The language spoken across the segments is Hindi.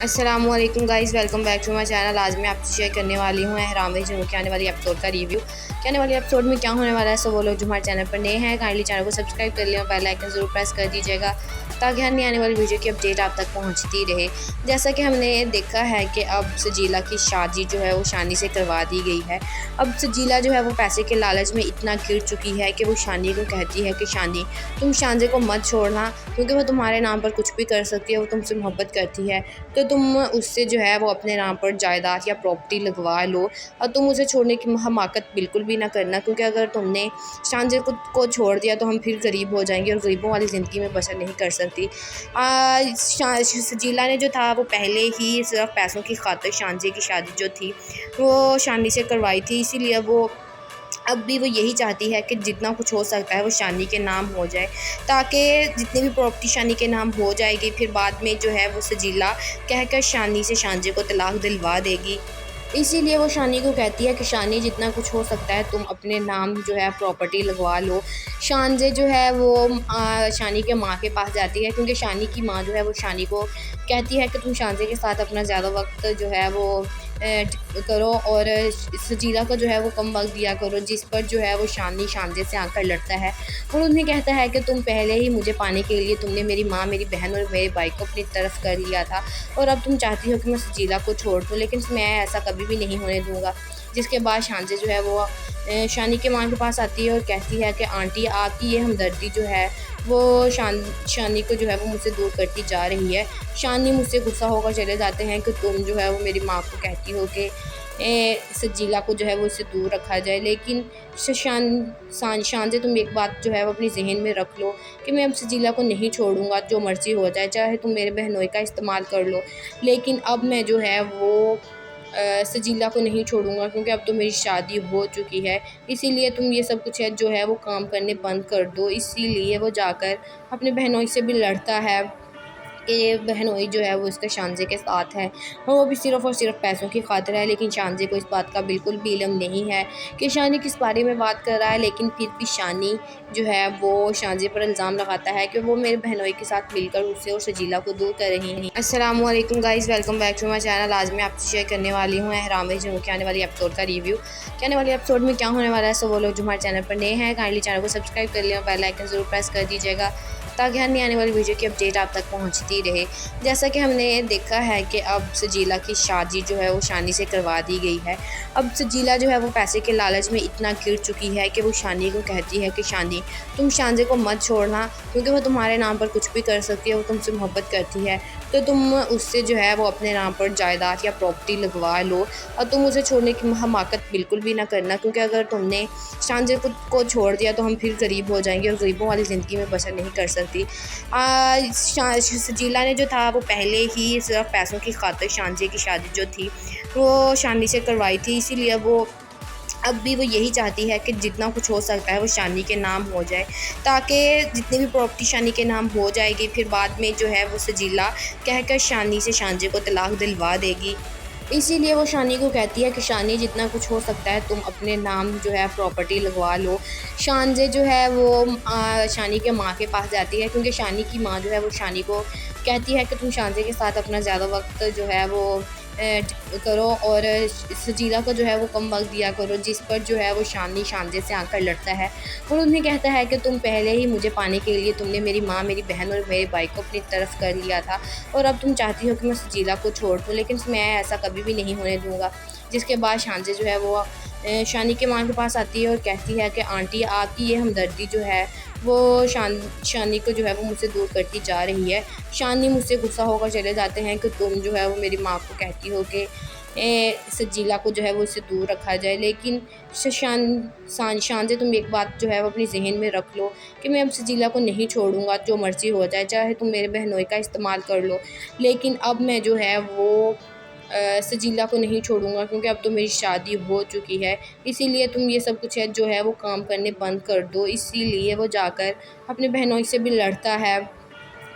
अस्सलामुअलैकुम guys, welcome back to my channel. आज मैं आपसे शेयर करने वाली हूँ एहराम जुनून के आने वाली एपिसोड का रिव्यू। कि आने वाली एपिसोड में क्या होने वाला है। सो वो लोग जो हमारे चैनल पर नए हैं, काइंडली चैनल को सब्सक्राइब कर लें और बेल आइकन ज़रूर प्रेस कर दीजिएगा ताकि हर नई आने वाली वीडियो की अपडेट आप तक पहुँचती रहे। जैसा कि हमने देखा है कि अब सजीला की शादी जो है वो शानी से करवा दी गई है। अब सजीला जो है वो पैसे के लालच में इतना गिर चुकी है कि वो शानी को कहती है कि शानी, तुम शानजे को मत छोड़ना, क्योंकि वो तुम्हारे नाम पर कुछ भी कर सकती है, वो तुमसे मोहब्बत करती है, तो तुम उससे जो है वो अपने नाम पर जायदाद या प्रॉपर्टी लगवा लो और तुम उसे छोड़ने की हमाकत बिल्कुल भी ना करना, क्योंकि अगर तुमने शानजे को छोड़ दिया तो हम फिर गरीब हो जाएंगे और गरीबों वाली ज़िंदगी में बसर नहीं कर सकती। सजीला ने जो था वो पहले ही सिर्फ पैसों की खातिर शानजे की शादी जो थी वो शानी से करवाई थी, इसीलिए वो अब भी वो यही चाहती है कि जितना कुछ हो सकता है वो शानी के नाम हो जाए, ताकि जितनी भी प्रॉपर्टी शानी के नाम हो जाएगी फिर बाद में जो है वो सजीला कहकर शानी से शानजे को तलाक दिलवा देगी। इसीलिए वो शानी को कहती है कि शानी, जितना कुछ हो सकता है तुम अपने नाम जो है प्रॉपर्टी लगवा लो। शानजे जो है वो शानी के माँ के पास जाती है, क्योंकि शानी की माँ जो है वो शानी को कहती है कि तुम शानजे के साथ अपना ज़्यादा वक्त जो है वो करो और सजीला को जो है वो कम वक्त दिया करो, जिस पर जो है वो शानी शानजे से आकर लड़ता है और उन्हें कहता है कि तुम पहले ही मुझे पाने के लिए तुमने मेरी माँ, मेरी बहन और मेरे भाई को अपनी तरफ कर लिया था और अब तुम चाहती हो कि मैं सजीला को छोड़ दूँ, लेकिन मैं ऐसा कभी भी नहीं होने दूँगा। जिसके बाद शानजे जो है वो शानी के माँ के पास आती है और कहती है कि आंटी, आपकी ये हमदर्दी जो है वो शानी को जो है वो मुझसे दूर करती जा रही है। शानी मुझसे गुस्सा होकर चले जाते हैं कि तुम जो है वो मेरी माँ को कहती हो कि सजीला को जो है वो उससे दूर रखा जाए, लेकिन शान से तुम एक बात जो है वो अपनी जहन में रख लो कि मैं अब सजीला को नहीं छोड़ूंगा, जो मर्ज़ी हो जाए, चाहे तुम मेरे बहनोई का इस्तेमाल कर लो, लेकिन अब मैं जो है वो सजीला को नहीं छोड़ूंगा, क्योंकि अब तो मेरी शादी हो चुकी है। इसीलिए तुम ये सब कुछ है जो है वो काम करने बंद कर दो। इसीलिए वो जाकर अपने बहनोई से भी लड़ता है कि बहनोई जो है वो इसका शानजे के साथ है और वो भी सिर्फ़ और सिर्फ पैसों की खातिर है, लेकिन शानजे को इस बात का बिल्कुल भी इल्म नहीं है कि शानी किस बारे में बात कर रहा है। लेकिन फिर भी शानी जो है वो शानजे पर इल्ज़ाम लगाता है कि वो मेरे बहनोई के साथ मिलकर उससे और सजीला को दूर कर रही हैं। अस्सलामुअलैकुम guys, welcome back to my channel. आज मैं आपसे शेयर करने वाली हूँ एहराम जुनून के आने वाली एपिसोड का रिव्यू। कि आने वाली एपिसोड में क्या होने वाला है। सो वो लोग जो हमारे चैनल पर नए हैं, काइंडली चैनल को सब्सक्राइब कर लें और बेल आइकन ज़रूर प्रेस कर दीजिएगा ताकि हर नई आने वाली वीडियो की अपडेट आप तक पहुंचती रहे। जैसा कि हमने देखा है कि अब सजीला की शादी जो है वो शानी से करवा दी गई है। अब सजीला जो है वो पैसे के लालच में इतना गिर चुकी है कि वो शानी को कहती है कि शानी, तुम शानजे को मत छोड़ना, क्योंकि वो तुम्हारे नाम पर कुछ भी कर सकती है, वो तुमसे मोहब्बत करती है, तो तुम उससे जो है वो अपने नाम पर जायदाद या प्रॉपर्टी लगवा लो और तुम उसे छोड़ने की हमाकत बिल्कुल भी ना करना, क्योंकि अगर तुमने शानजे को छोड़ दिया तो हम फिर गरीब हो जाएंगे और गरीबों वाली ज़िंदगी में बसर नहीं कर सकती। सजीला ने जो था वो पहले ही सिर्फ पैसों की खातिर शानजे की शादी जो थी वो शानी से करवाई थी, इसीलिए वो अब भी वो यही चाहती है कि जितना कुछ हो सकता है वो शानी के नाम हो जाए, ताकि जितनी भी प्रॉपर्टी शानी के नाम हो जाएगी फिर बाद में जो है वो सजीला कहकर शानी से शानजे को तलाक दिलवा देगी। इसीलिए वो शानी को कहती है कि शानी, जितना कुछ हो सकता है तुम अपने नाम जो है प्रॉपर्टी लगवा लो। शानजे जो है वो शानी के माँ के पास जाती है, क्योंकि शानी की माँ जो है वो शानी को कहती है कि तुम शानजे के साथ अपना ज़्यादा वक्त जो है वो करो और सजीला को जो है वो कम वक्त दिया करो, जिस पर जो है वो शानी शानजे से आकर लड़ता है और उन्हें कहता है कि तुम पहले ही मुझे पाने के लिए तुमने मेरी माँ, मेरी बहन और मेरे भाई को अपनी तरफ कर लिया था और अब तुम चाहती हो कि मैं सजीला को छोड़ दूँ, लेकिन मैं ऐसा कभी भी नहीं होने दूँगा। जिसके बाद शानजे जो है वो शानी के माँ के पास आती है और कहती है कि आंटी, आपकी ये हमदर्दी जो है वो शानी को जो है वो मुझसे दूर करती जा रही है। शानी मुझसे गुस्सा होकर चले जाते हैं कि तुम जो है वो मेरी माँ को कहती हो कि सजीला को जो है वो उससे दूर रखा जाए, लेकिन शानजे तुम एक बात जो है वो अपनी जहन में रख लो कि मैं अब सजीला को नहीं छोड़ूंगा, जो मर्ज़ी हो जाए, चाहे तुम मेरे बहनोई का इस्तेमाल कर लो, लेकिन अब मैं जो है वो सजीला को नहीं छोड़ूंगा, क्योंकि अब तो मेरी शादी हो चुकी है। इसीलिए तुम ये सब कुछ है जो है वो काम करने बंद कर दो। इसीलिए वो जाकर अपने बहनोई से भी लड़ता है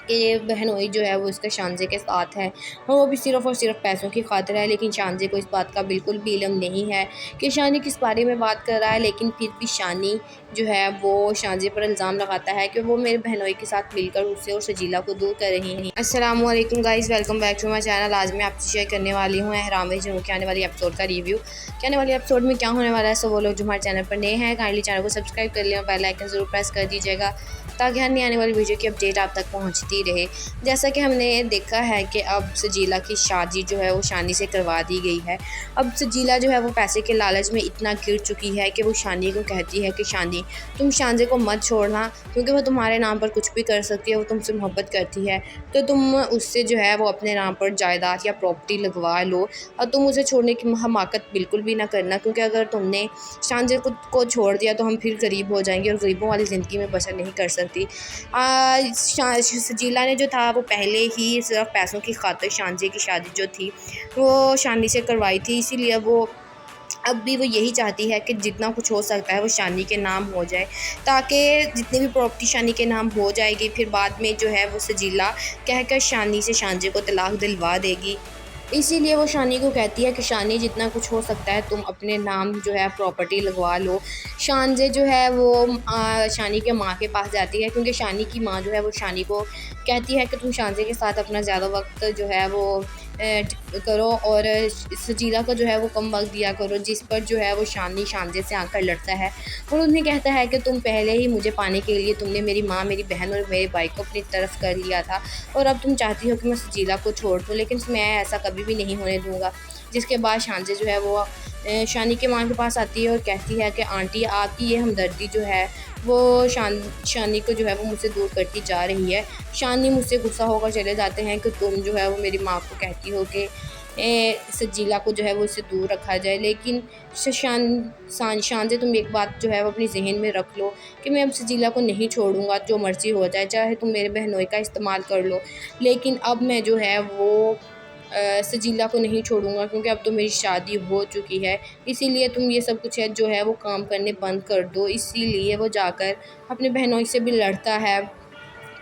कि बहनोई जो है वो इसका शानजे के साथ है और वो भी सिर्फ़ और सिर्फ पैसों की खातिर है। लेकिन शानजे को इस बात का बिल्कुल भी इल्म नहीं है कि शानी किस बारे में बात कर रहा है। लेकिन फिर भी शानी जो है वो शानजे पर इल्ज़ाम लगाता है कि वो मेरे बहनोई के साथ मिलकर उसे और सजीला को दूर कर रही हैं। अस्सलाम वालेकुम guys, welcome back to my channel. आज मैं आपसे शेयर करने वाली हूँ अहराम जुनून के आने वाली एपिसोड का रिव्यू कि आने वाले एपिसोड में क्या होने वाला है। सो वो लोग जो हमारे चैनल पर नए हैं काइंडली चैनल को सब्सक्राइब कर लें और बेल आइकन ज़रूर प्रेस कर दीजिएगा ताकि हर नई आने वाली वीडियो की अपडेट आप तक पहुंचती रहे। जैसा कि हमने देखा है कि अब सजीला की शादी जो है वो शानी से करवा दी गई है। अब सजीला जो है वो पैसे के लालच में इतना गिर चुकी है कि वो शानी को कहती है कि शानी तुम शानजे को मत छोड़ना, क्योंकि वो तुम्हारे नाम पर कुछ भी कर सकती है, वो तुमसे मोहब्बत करती है, तो तुम उससे जो है वो अपने नाम पर जायदाद या प्रॉपर्टी लगवा लो और तुम उसे छोड़ने की हमाकत बिल्कुल भी ना करना, क्योंकि अगर तुमने शानजे को छोड़ दिया तो हम फिर गरीब हो जाएंगे और गरीबों वाली ज़िंदगी में बसर नहीं कर सकती। सजीला ने जो था वो पहले ही सिर्फ पैसों की खातिर शानजे की शादी जो थी वो शानी से करवाई थी, इसीलिए वो अब भी वो यही चाहती है कि जितना कुछ हो सकता है वो शानी के नाम हो जाए, ताकि जितनी भी प्रॉपर्टी शानी के नाम हो जाएगी फिर बाद में जो है वो सजीला कहकर शानी से शानजे को तलाक दिलवा देगी। इसीलिए वो शानी को कहती है कि शानी जितना कुछ हो सकता है तुम अपने नाम जो है प्रॉपर्टी लगवा लो। शानजे जो है वो शानी के माँ के पास जाती है, क्योंकि शानी की माँ जो है वो शानी को कहती है कि तुम शानजे के साथ अपना ज़्यादा वक्त जो है वो करो और सजीला को जो है वो कम वक्त दिया करो, जिस पर जो है वो शानी शानजे से आकर लड़ता है और उन्हें कहता है कि तुम पहले ही मुझे पाने के लिए तुमने मेरी माँ, मेरी बहन और मेरे भाई को अपनी तरफ कर लिया था और अब तुम चाहती हो कि मैं सजीला को छोड़ दूँ, लेकिन मैं ऐसा कभी भी नहीं होने दूँगा। जिसके बाद शानजे जो है वो शानी के माँ के पास आती है और कहती है कि आंटी आपकी ये हमदर्दी जो है वो शानी को जो है वो मुझसे दूर करती जा रही है। शानी मुझसे गुस्सा होकर चले जाते हैं कि तुम जो है वो मेरी माँ को कहती हो कि सजीला को जो है वो इससे दूर रखा जाए, लेकिन शानजे तुम एक बात जो है वो अपनी जहन में रख लो कि मैं अब सजीला को नहीं छोड़ूंगा, जो मर्ज़ी हो जाए, चाहे तुम मेरे बहनोई का इस्तेमाल कर लो, लेकिन अब मैं जो है वो सजीला को नहीं छोड़ूंगा, क्योंकि अब तो मेरी शादी हो चुकी है। इसीलिए तुम ये सब कुछ है जो है वो काम करने बंद कर दो। इसीलिए वो जाकर अपने बहनोई से भी लड़ता है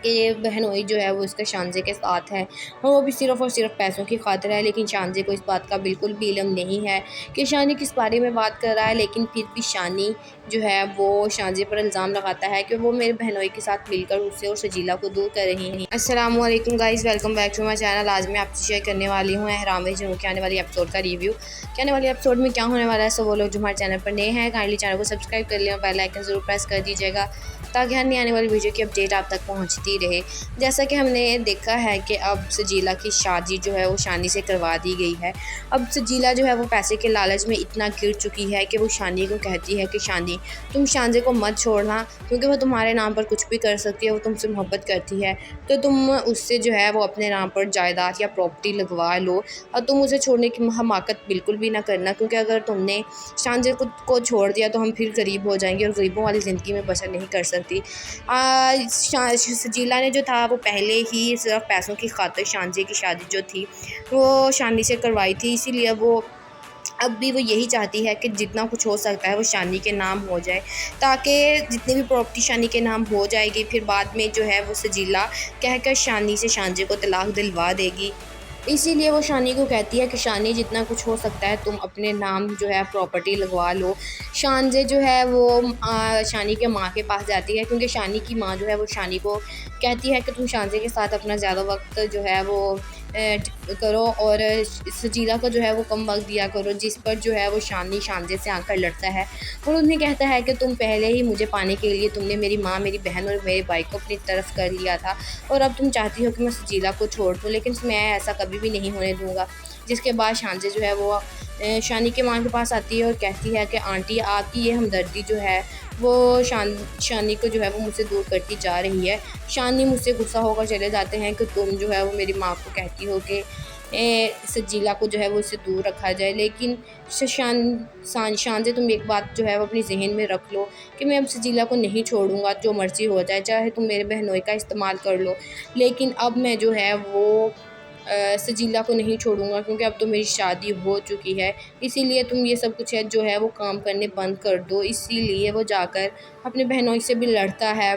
कि बहनोई जो है वो इसका शानजे के साथ है और वो भी सिर्फ़ और सिर्फ पैसों की खातिर है। लेकिन शानजे को इस बात का बिल्कुल भी इल्म नहीं है कि शानी किस बारे में बात कर रहा है। लेकिन फिर भी शानी जो है वो शानजे पर इल्ज़ाम लगाता है कि वो मेरे बहनोई के साथ मिलकर उसे और सजीला को दूर कर रही हैं। अस्सलाम वालेकुम guys, welcome back to my channel. आज मैं आपसे शेयर करने वाली हूँ अहराम जुनून के आने वाली एपिसोड का रिव्यू कि आने वाले एपिसोड में क्या होने वाला है। सो वो लोग जो हमारे चैनल पर नए हैं काइंडली चैनल को सब्सक्राइब कर लें और बेल आइकन ज़रूर प्रेस कर दीजिएगा ताकि हर नई आने वाली वीडियो की अपडेट आप तक पहुंचती रहे। जैसा कि हमने देखा है कि अब सजीला की शादी जो है वो शानी से करवा दी गई है। अब सजीला जो है वो पैसे के लालच में इतना गिर चुकी है कि वो शानी को कहती है कि शानी तुम शानजे को मत छोड़ना, क्योंकि वो तुम्हारे नाम पर कुछ भी कर सकती है, वो तुमसे मोहब्बत करती है, तो तुम उससे जो है वो अपने नाम पर जायदाद या प्रॉपर्टी लगवा लो और तुम उसे छोड़ने की हमाकत बिल्कुल भी ना करना, क्योंकि अगर तुमने शानजे को छोड़ दिया तो हम फिर गरीब हो जाएंगे और गरीबों वाली ज़िंदगी में बसर नहीं कर सकती। सजीला ने जो था वो पहले ही सिर्फ पैसों की खातिर शानजे की शादी जो थी वो शानी से करवाई थी, इसीलिए वो अब भी वो यही चाहती है कि जितना कुछ हो सकता है वो शानी के नाम हो जाए, ताकि जितनी भी प्रॉपर्टी शानी के नाम हो जाएगी फिर बाद में जो है वो सजीला कहकर शानी से शानजे को तलाक दिलवा देगी। इसीलिए वो शानी को कहती है कि शानी जितना कुछ हो सकता है तुम अपने नाम जो है प्रॉपर्टी लगवा लो। शानजे जो है वो शानी के माँ के पास जाती है, क्योंकि शानी की माँ जो है वो शानी को कहती है कि तुम शानजे के साथ अपना ज़्यादा वक्त जो है वो करो और सजीला को जो है वो कम वक्त दिया करो, जिस पर जो है वो शानी शानजे से आकर लड़ता है और उन्हें कहता है कि तुम पहले ही मुझे पाने के लिए तुमने मेरी माँ, मेरी बहन और मेरे भाई को अपनी तरफ कर लिया था और अब तुम चाहती हो कि मैं सजीला को छोड़ दूँ, लेकिन मैं ऐसा कभी भी नहीं होने दूँगा। जिसके बाद शानजे जो है वो शानी के माँ के पास आती है और कहती है कि आंटी आपकी ये हमदर्दी जो है वो शानी को जो है वो मुझसे दूर करती जा रही है। शानी मुझसे गुस्सा होकर चले जाते हैं कि तुम जो है वो मेरी माँ को कहती हो कि सजीला को जो है वो इससे दूर रखा जाए, लेकिन शानजे तुम एक बात जो है वो अपनी जहन में रख लो कि मैं अब सजीला को नहीं छोड़ूंगा, जो मर्ज़ी हो जाए, चाहे तुम मेरे बहनोई का इस्तेमाल कर लो, लेकिन अब मैं जो है वो सजीला को नहीं छोड़ूंगा, क्योंकि अब तो मेरी शादी हो चुकी है। इसीलिए तुम ये सब कुछ है जो है वो काम करने बंद कर दो। इसीलिए वो जाकर अपने बहनोई से भी लड़ता है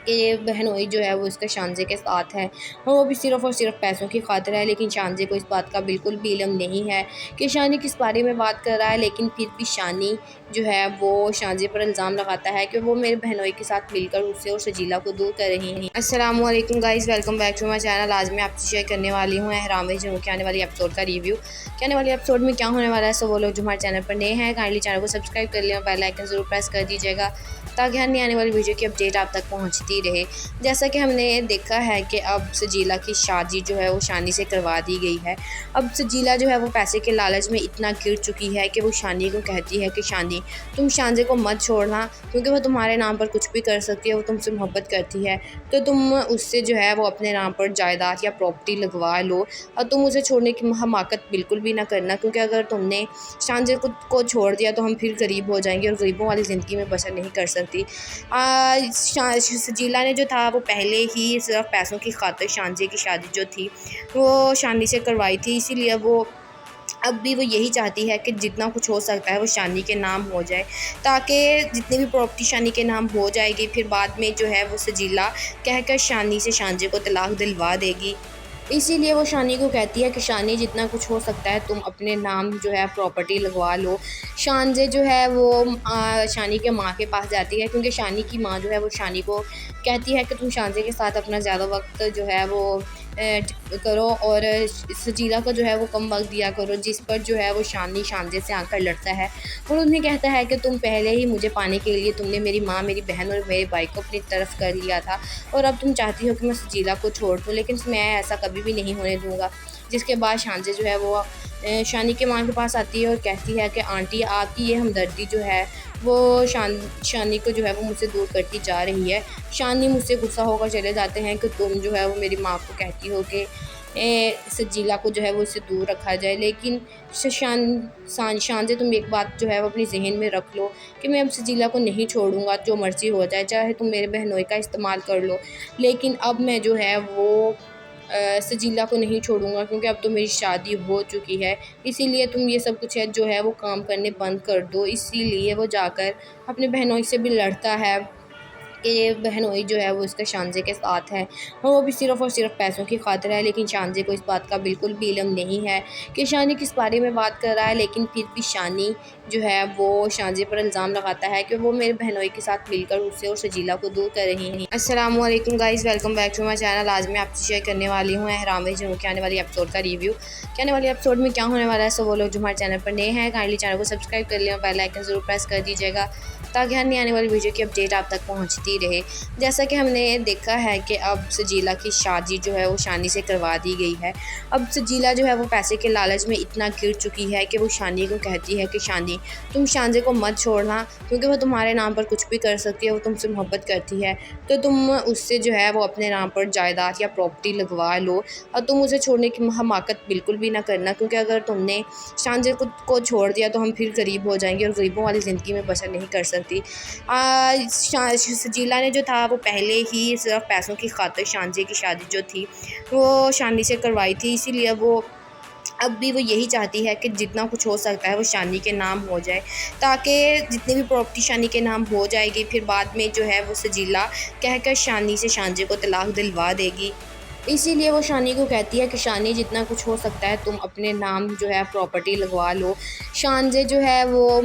कि ये बहनोई जो है वो इसका शानजे के साथ है और वो भी सिर्फ़ और सिर्फ पैसों की खातिर है। लेकिन शानजे को इस बात का बिल्कुल भी इल्म नहीं है कि शानी किस बारे में बात कर रहा है। लेकिन फिर भी शानी जो है वो शानजे पर इल्ज़ाम लगाता है कि वो मेरे बहनोई के साथ मिलकर उससे और सजीला को दूर कर रही हैं। अस्सलाम वालेकुम guys, welcome back to my channel. आज मैं आपसे शेयर करने वाली हूँ अहराम जम्मू के आने वाली एपिसोड का रिव्यू। कि आने वाली एपिसोड में क्या होने वाला है। सो वो लोग जो हमारे चैनल पर नए हैं काइंडली चैनल को सब्सक्राइब कर लें और बेल आइकन ज़रूर प्रेस कर दीजिएगा ताकि हर नई आने वाली वीडियो की अपडेट आप तक पहुंचती रहे। जैसा कि हमने देखा है कि अब सजीला की शादी जो है वो शानी से करवा दी गई है। अब सजीला जो है वो पैसे के लालच में इतना गिर चुकी है कि वो शानी को कहती है कि शानी तुम शानजे को मत छोड़ना, क्योंकि वो तुम्हारे नाम पर कुछ भी कर सकती है, वो तुमसे मोहब्बत करती है, तो तुम उससे जो है वो अपने नाम पर जायदाद या प्रॉपर्टी लगवा लो और तुम उसे छोड़ने की हमाकत बिल्कुल भी ना करना, क्योंकि अगर तुमने शानजे को छोड़ दिया तो हम फिर गरीब हो जाएंगे और गरीबों वाली ज़िंदगी में बसर नहीं कर सकती। सजीला ने जो था वो पहले ही सिर्फ पैसों की खातिर शानजे की शादी जो थी वो शानी से करवाई थी, इसीलिए वो अब भी वो यही चाहती है कि जितना कुछ हो सकता है वो शानी के नाम हो जाए, ताकि जितनी भी प्रॉपर्टी शानी के नाम हो जाएगी फिर बाद में जो है वो सजीला कहकर शानी से शानजे को तलाक दिलवा देगी। इसीलिए वो शानी को कहती है कि शानी जितना कुछ हो सकता है तुम अपने नाम जो है प्रॉपर्टी लगवा लो। शानजे जो है वो शानी के माँ के पास जाती है, क्योंकि शानी की माँ जो है वो शानी को कहती है कि तुम शानजे के साथ अपना ज़्यादा वक्त जो है वो करो और सजीला को जो है वो कम वक्त दिया करो, जिस पर जो है वो शानी शानजे से आकर लड़ता है और उन्हें कहता है कि तुम पहले ही मुझे पाने के लिए तुमने मेरी माँ, मेरी बहन और मेरे भाई को अपनी तरफ कर लिया था और अब तुम चाहती हो कि मैं सजीला को छोड़ दूँ, लेकिन मैं ऐसा कभी भी नहीं होने दूँगा। जिसके बाद शानजे जो है वो शानी के माँ के पास आती है और कहती है कि आंटी आपकी ये हमदर्दी जो है वो शानी को जो है वो मुझसे दूर करती जा रही है। शानी मुझसे गुस्सा होकर चले जाते हैं कि तुम जो है वो मेरी माँ को कहती हो कि सजीला को जो है वो इससे दूर रखा जाए, लेकिन शानजे तुम एक बात जो है वो अपनी जहन में रख लो कि मैं अब सजीला को नहीं छोड़ूंगा, जो मर्ज़ी हो जाए, चाहे तुम मेरे बहनोई का इस्तेमाल कर लो, लेकिन अब मैं जो है वो सजीला को नहीं छोड़ूंगा, क्योंकि अब तो मेरी शादी हो चुकी है। इसीलिए तुम ये सब कुछ है जो है वो काम करने बंद कर दो। इसीलिए वो जाकर अपने बहनोई से भी लड़ता है कि ये बहनोई जो है वो इसका शानजे के साथ है और वो भी सिर्फ़ और सिर्फ पैसों की खातिर है। लेकिन शानजे को इस बात का बिल्कुल भी इल्म नहीं है कि शानी किस बारे में बात कर रहा है। लेकिन फिर भी शानी जो है वो शानजे पर इल्ज़ाम लगाता है कि वो मेरे बहनोई के साथ मिलकर उससे और सजीला को दूर कर रही हैं। अस्सलाम वालेकुम guys, welcome back to my channel. आज मैं आपसे शेयर करने वाली हूँ अहराम जम्मू के आने वाली एपिसोड का रिव्यू। कि आने वाली एपिसोड में क्या होने वाला है। सो वो लोग जो हमारे चैनल पर नए हैं काइंडली चैनल को सब्सक्राइब कर लें और बेल आइकन ज़रूर प्रेस कर दीजिएगा ताकि हर नई आने वाली वीडियो की अपडेट आप तक पहुंचती रहे। जैसा कि हमने देखा है कि अब सजीला की शादी जो है वो शानी से करवा दी गई है। अब सजीला जो है वो पैसे के लालच में इतना गिर चुकी है कि वो शानी को कहती है कि शानी तुम शानजे को मत छोड़ना, क्योंकि वो तुम्हारे नाम पर कुछ भी कर सकती है, वो तुमसे मोहब्बत करती है, तो तुम उससे जो है वो अपने नाम पर जायदाद या प्रॉपर्टी लगवा लो और तुम उसे छोड़ने की हमाकत बिल्कुल भी ना करना, क्योंकि अगर तुमने शानजे को छोड़ दिया तो हम फिर गरीब हो जाएंगे और गरीबों वाली ज़िंदगी में बसर नहीं कर सकती। सजीला ने जो था वो पहले ही सिर्फ पैसों की खातिर शानजे की शादी जो थी वो शानी से करवाई थी, इसीलिए वो अब भी वो यही चाहती है कि जितना कुछ हो सकता है वो शानी के नाम हो जाए, ताकि जितनी भी प्रॉपर्टी शानी के नाम हो जाएगी फिर बाद में जो है वो सजीला कहकर शानी से शानजे को तलाक दिलवा देगी। इसीलिए वो शानी को कहती है कि शानी जितना कुछ हो सकता है तुम अपने नाम जो है प्रॉपर्टी लगवा लो। शानजे जो है वो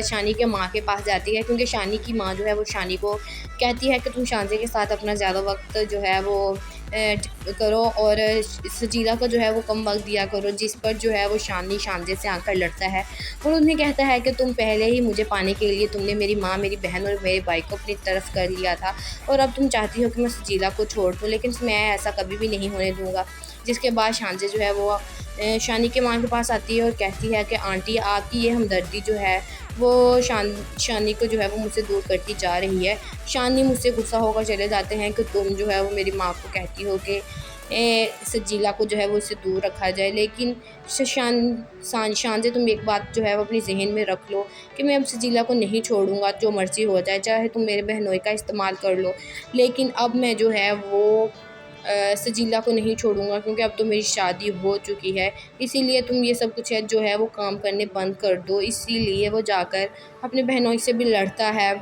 शानी के माँ के पास जाती है, क्योंकि शानी की माँ जो है वो शानी को कहती है कि तुम शानजे के साथ अपना ज़्यादा वक्त जो है वो करो और सजीला को जो है वो कम वक्त दिया करो, जिस पर जो है वो शानी शानजे से आकर लड़ता है और उन्हें कहता है कि तुम पहले ही मुझे पाने के लिए तुमने मेरी माँ, मेरी बहन और मेरे भाई को अपनी तरफ कर लिया था और अब तुम चाहती हो कि मैं सजीला को छोड़ दूँ, लेकिन मैं ऐसा कभी भी नहीं होने दूँगा। जिसके बाद शानजे जो है वो शानी के माँ के पास आती है और कहती है कि आंटी आपकी ये हमदर्दी जो है वो शानी को जो है वो मुझसे दूर करती जा रही है। शानी मुझसे गुस्सा होकर चले जाते हैं कि तुम जो है वो मेरी माँ को कहती हो कि सजीला को जो है वो इससे दूर रखा जाए, लेकिन शानजे तुम एक बात जो है वो अपनी जहन में रख लो कि मैं अब सजीला को नहीं छोड़ूंगा, जो मर्ज़ी हो जाए, चाहे तुम मेरे बहनोई का इस्तेमाल कर लो, लेकिन अब मैं जो है वो सजीला को नहीं छोड़ूंगा, क्योंकि अब तो मेरी शादी हो चुकी है। इसीलिए तुम ये सब कुछ है जो है वो काम करने बंद कर दो। इसीलिए वो जाकर अपने बहनोई से भी लड़ता है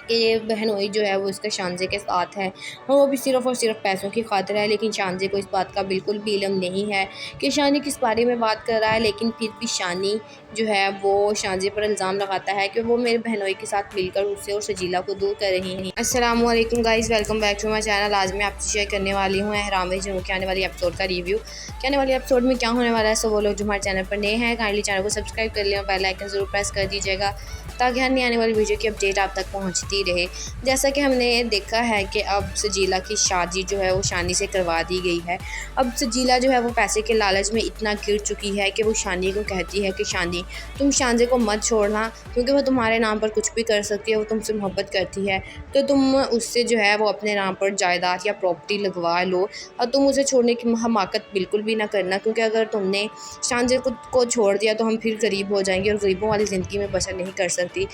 कि बहनोई जो है वो इसका शानजे के साथ है, और वो भी सिर्फ़ और सिर्फ पैसों की खातिर है। लेकिन शानजे को इस बात का बिल्कुल भी इल्म नहीं है कि शानी किस बारे में बात कर रहा है। लेकिन फिर भी शानी जो है वो शानजे पर इल्ज़ाम लगाता है कि वो मेरे बहनोई के साथ मिलकर उसे और सजीला को दूर कर रही हैं। अस्सलाम वालेकुम guys, welcome back to my channel. आज मैं आपसे शेयर करने वाली हूँ एहराम जुनून के आने वाली एपिसोड का रिव्यू कि आने वाले एपिसोड में क्या होने वाला है। सो वो लोग जो हमारे चैनल पर नए हैं, काइंडली चैनल को सब्सक्राइब कर लें और बेल आइकन ज़रूर प्रेस कर दीजिएगा ताकि हर नई आने वाली वीडियो की अपडेट आप तक पहुंचती रहे। जैसा कि हमने देखा है कि अब सजीला की शादी जो है वो शानी से करवा दी गई है। अब सजीला जो है वो पैसे के लालच में इतना गिर चुकी है कि वो शानी को कहती है कि शानी तुम शानजे को मत छोड़ना, क्योंकि वो तुम्हारे नाम पर कुछ भी कर सकती है, वो तुमसे मोहब्बत करती है, तो तुम उससे जो है वो अपने नाम पर जायदाद या प्रॉपर्टी लगवा लो और तुम उसे छोड़ने की हमाकत बिल्कुल भी ना करना, क्योंकि अगर तुमने शानजे को छोड़ दिया तो हम फिर गरीब हो जाएंगे और गरीबों वाली ज़िंदगी में बसर नहीं कर सकती।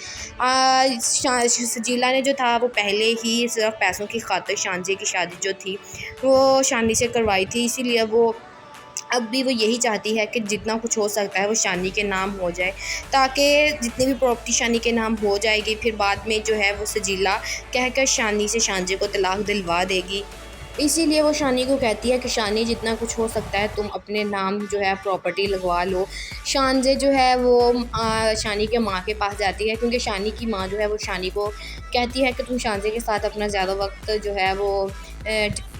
सजीला ने जो था वो पहले ही सिर्फ पैसों की खातिर शानजे की शादी जो थी वो शानी से करवाई थी, इसीलिए वो अब भी वो यही चाहती है कि जितना कुछ हो सकता है वो शानी के नाम हो जाए, ताकि जितनी भी प्रॉपर्टी शानी के नाम हो जाएगी फिर बाद में जो है वो सजीला कहकर शानी से शानजे को तलाक दिलवा देगी। इसीलिए वो शानी को कहती है कि शानी जितना कुछ हो सकता है तुम अपने नाम जो है प्रॉपर्टी लगवा लो। शानजे जो है वो शानी के माँ के पास जाती है, क्योंकि शानी की माँ जो है वो शानी को कहती है कि तुम शानजे के साथ अपना ज़्यादा वक्त जो है वो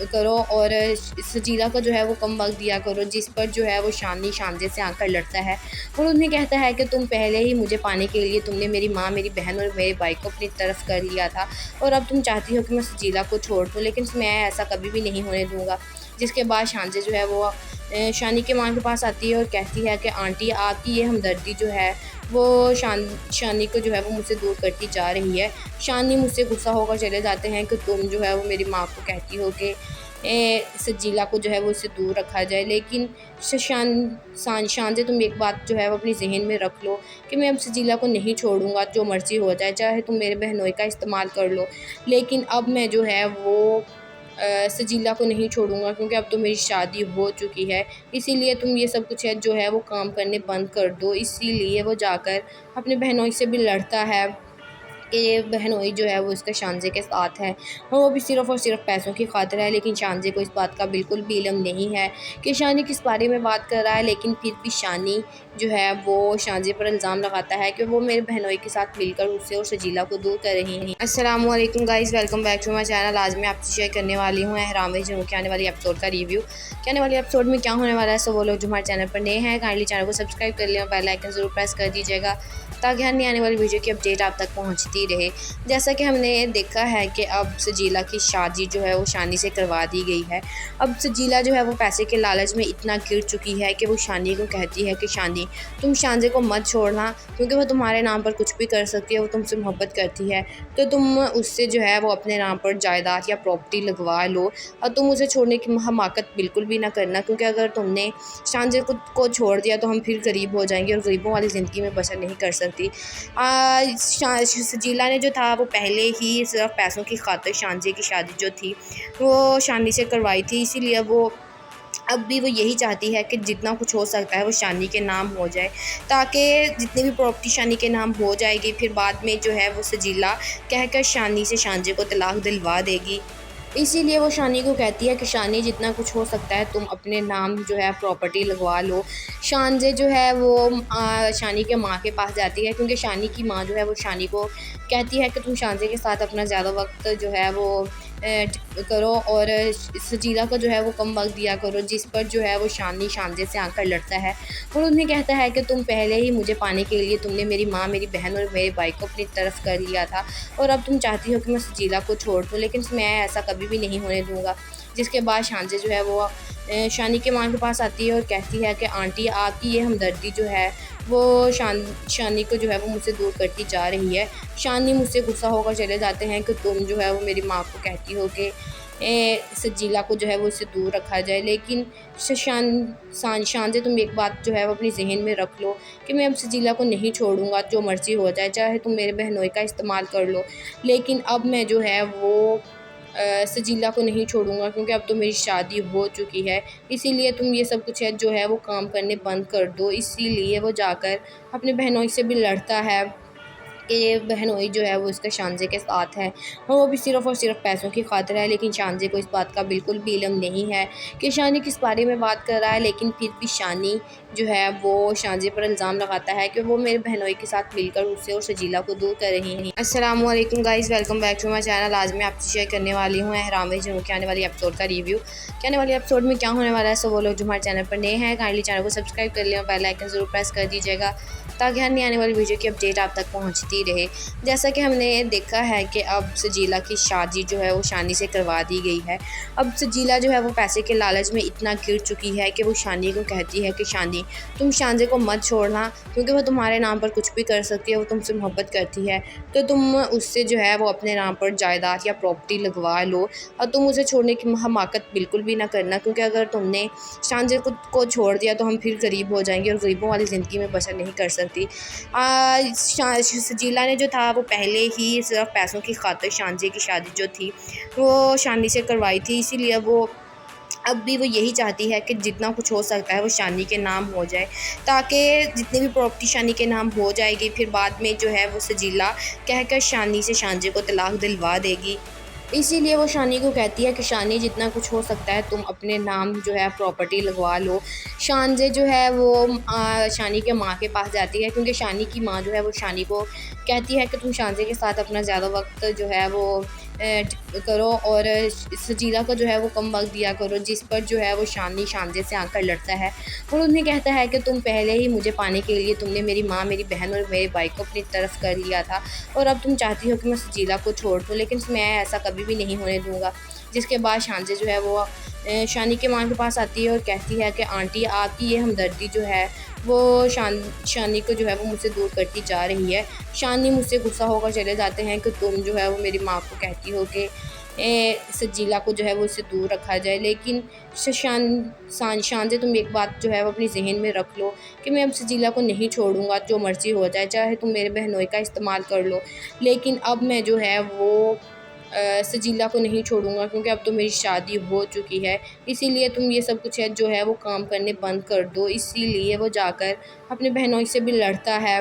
करो और सजीला को जो है वो कम वक्त दिया करो, जिस पर जो है वो शानी शानजे से आकर लड़ता है और उन्हें कहता है कि तुम पहले ही मुझे पाने के लिए तुमने मेरी माँ, मेरी बहन और मेरे भाई को अपनी तरफ कर लिया था और अब तुम चाहती हो कि मैं सजीला को छोड़ दूँ, लेकिन मैं ऐसा कभी भी नहीं होने दूँगा। जिसके बाद शानजे जो है वो शानी के माँ के पास आती है और कहती है कि आंटी आपकी ये हमदर्दी जो है वो शानी को जो है वो मुझसे दूर करती जा रही है। शानी मुझसे गुस्सा होकर चले जाते हैं कि तुम जो है वो मेरी माँ को कहती हो कि सजीला को जो है वो उससे दूर रखा जाए, लेकिन शानजे तुम एक बात जो है वो अपनी जहन में रख लो कि मैं अब सजीला को नहीं छोड़ूंगा, जो मर्ज़ी हो जाए, चाहे तुम मेरे बहनोई का इस्तेमाल कर लो, लेकिन अब मैं जो है वो सजीला को नहीं छोड़ूंगा, क्योंकि अब तो मेरी शादी हो चुकी है। इसीलिए तुम ये सब कुछ है जो है वो काम करने बंद कर दो। इसीलिए वो जाकर अपने बहनोई से भी लड़ता है कि बहनोई जो है वो इसका शानजे के साथ है, और वो भी सिर्फ़ और सिर्फ पैसों की खातिर है। लेकिन शानजे को इस बात का बिल्कुल भी इल्म नहीं है कि शानी किस बारे में बात कर रहा है। लेकिन फिर भी शानी जो है वो शानजे पर इल्ज़ाम लगाता है कि वो मेरे बहनोई के साथ मिलकर उसे और सजीला को दूर कर रही हैं। अस्सलाम वालेकुम guys, welcome back to my channel. आज मैं आपसे शेयर करने वाली हूँ एहराम जुनून के आने वाली एपिसोड का रिव्यू कि आने वाले एपिसोड में क्या होने वाला है। सो वो लोग जो हमारे चैनल पर नए हैं, काइंडली चैनल को सब्सक्राइब कर लें और बेल आइकन ज़रूर प्रेस कर दीजिएगा ताकि हर नई आने वाली वीडियो की अपडेट आप तक पहुंचती रहे। जैसा कि हमने देखा है कि अब सजीला की शादी जो है वो शानी से करवा दी गई है। अब सजीला जो है वो पैसे के लालच में इतना गिर चुकी है कि वो शानी को कहती है कि शानी तुम शानजे को मत छोड़ना, क्योंकि वो तुम्हारे नाम पर कुछ भी कर सकती है, वो तुमसे मोहब्बत करती है, तो तुम उससे जो है वो अपने नाम पर जायदाद या प्रॉपर्टी लगवा लो और तुम उसे छोड़ने की हमाकत बिल्कुल भी ना करना, क्योंकि अगर तुमने शानजे को छोड़ दिया तो हम फिर गरीब हो जाएंगे और गरीबों वाली ज़िंदगी में बसर नहीं कर सकती। सजीला ने जो था वो पहले ही सिर्फ पैसों की खातिर शानजे की शादी जो थी वो शानी से करवाई थी, इसीलिए वो अब भी वो यही चाहती है कि जितना कुछ हो सकता है वो शानी के नाम हो जाए, ताकि जितनी भी प्रॉपर्टी शानी के नाम हो जाएगी फिर बाद में जो है वो सजीला कहकर शानी से शानजे को तलाक दिलवा देगी। इसीलिए वो शानी को कहती है कि शानी जितना कुछ हो सकता है तुम अपने नाम जो है प्रॉपर्टी लगवा लो। शानजे जो है वो शानी के माँ के पास जाती है, क्योंकि शानी की माँ जो है वो शानी को कहती है कि तुम शानजे के साथ अपना ज़्यादा वक्त जो है वो करो और सजीला को जो है वो कम वक्त दिया करो, जिस पर जो है वो शानी शानजे से आकर लड़ता है और उन्हें कहता है कि तुम पहले ही मुझे पाने के लिए तुमने मेरी माँ, मेरी बहन और मेरे भाई को अपनी तरफ कर लिया था और अब तुम चाहती हो कि मैं सजीला को छोड़ दूँ, लेकिन मैं ऐसा कभी भी नहीं होने दूँगा। जिसके बाद शानजे जो है वो शानी के माँ के पास आती है और कहती है कि आंटी आपकी ये हमदर्दी जो है वो शानी को जो है वो मुझसे दूर करती जा रही है। शानी मुझसे गुस्सा होकर चले जाते हैं कि तुम जो है वो मेरी माँ को कहती हो कि सजीला को जो है वो उससे दूर रखा जाए, लेकिन शानजे तुम एक बात जो है वो अपनी जहन में रख लो कि मैं अब सजीला को नहीं छोड़ूंगा, जो मर्ज़ी हो जाए, चाहे तुम मेरे बहनोई का इस्तेमाल कर लो, लेकिन अब मैं जो है वो सजीला को नहीं छोड़ूंगा, क्योंकि अब तो मेरी शादी हो चुकी है। इसीलिए तुम ये सब कुछ है जो है वो काम करने बंद कर दो। इसीलिए वो जाकर अपने बहनोई से भी लड़ता है कि बहनोई जो है वो इसका शानजे के साथ है और वो भी सिर्फ़ और सिर्फ पैसों की खातिर है। लेकिन शानजे को इस बात का बिल्कुल भी इल्म नहीं है कि शानी किस बारे में बात कर रहा है। लेकिन फिर भी शानी जो है वो शानजे पर इल्ज़ाम लगाता है कि वो मेरे बहनोई के साथ मिलकर उससे और सजीला को दूर कर रही हैं। अस्सलाम वालेकुम guys, welcome back to my channel. आज मैं आपसे शेयर करने वाली हूँ एहराम जुनून के आने वाली एपिसोड का रिव्यू। कि आने वाले एपिसोड में क्या होने वाला है। सो वो लोग जो हमारे चैनल पर नए हैं काइंडली चैनल को सब्सक्राइब कर लें और बेल आइकन ज़रूर प्रेस कर दीजिएगा ताकि हर नई आने वाली वीडियो की अपडेट आप तक पहुंचती रहे। जैसा कि हमने देखा है कि अब सजीला की शादी जो है वो शानी से करवा दी गई है। अब सजीला जो है वो पैसे के लालच में इतना गिर चुकी है कि वो शानी को कहती है कि शानी तुम शानजे को मत छोड़ना, क्योंकि वो तुम्हारे नाम पर कुछ भी कर सकती है, वो तुमसे मोहब्बत करती है, तो तुम उससे जो है वो अपने नाम पर जायदाद या प्रॉपर्टी लगवा लो और तुम उसे छोड़ने की हमाकत बिल्कुल भी ना करना, क्योंकि अगर तुमने शानजे को छोड़ दिया तो हम फिर गरीब हो जाएंगे और गरीबों वाली ज़िंदगी में बसर नहीं कर सकती। सजीला ने जो था वो पहले ही सिर्फ पैसों की खातिर शानजे की शादी जो थी वो शानी से करवाई थी, इसीलिए वो अब भी वो यही चाहती है कि जितना कुछ हो सकता है वो शानी के नाम हो जाए, ताकि जितनी भी प्रॉपर्टी शानी के नाम हो जाएगी फिर बाद में जो है वो सजीला कहकर शानी से शानजे को तलाक दिलवा देगी। इसीलिए वो शानी को कहती है कि शानी जितना कुछ हो सकता है तुम अपने नाम जो है प्रॉपर्टी लगवा लो। शानजे जो है वो शानी के माँ के पास जाती है, क्योंकि शानी की माँ जो है वो शानी को कहती है कि तुम शानजे के साथ अपना ज़्यादा वक्त जो है वो करो और सजीला को जो है वो कम वक्त दिया करो, जिस पर जो है वो शानी शानजे से आकर लड़ता है और उन्हें कहता है कि तुम पहले ही मुझे पाने के लिए तुमने मेरी माँ, मेरी बहन और मेरे भाई को अपनी तरफ कर लिया था और अब तुम चाहती हो कि मैं सजीला को छोड़ दूँ, लेकिन मैं ऐसा कभी भी नहीं होने दूँगा। जिसके बाद शानजे जो है वो शानी के माँ के पास आती है और कहती है कि आंटी आपकी ये हमदर्दी जो है वो शानी को जो है वो मुझसे दूर करती जा रही है। शानी मुझसे गुस्सा होकर चले जाते हैं कि तुम जो है वो मेरी माँ को कहती हो कि सजीला को जो है वो उससे दूर रखा जाए, लेकिन शानजे तुम एक बात जो है वो अपनी जहन में रख लो कि मैं अब सजीला को नहीं छोड़ूंगा, जो मर्ज़ी हो जाए, चाहे तुम मेरे बहनोई का इस्तेमाल कर लो, लेकिन अब मैं जो है वो सजीला को नहीं छोड़ूंगा, क्योंकि अब तो मेरी शादी हो चुकी है। इसीलिए तुम ये सब कुछ है जो है वो काम करने बंद कर दो। इसीलिए वो जाकर अपने बहनोई से भी लड़ता है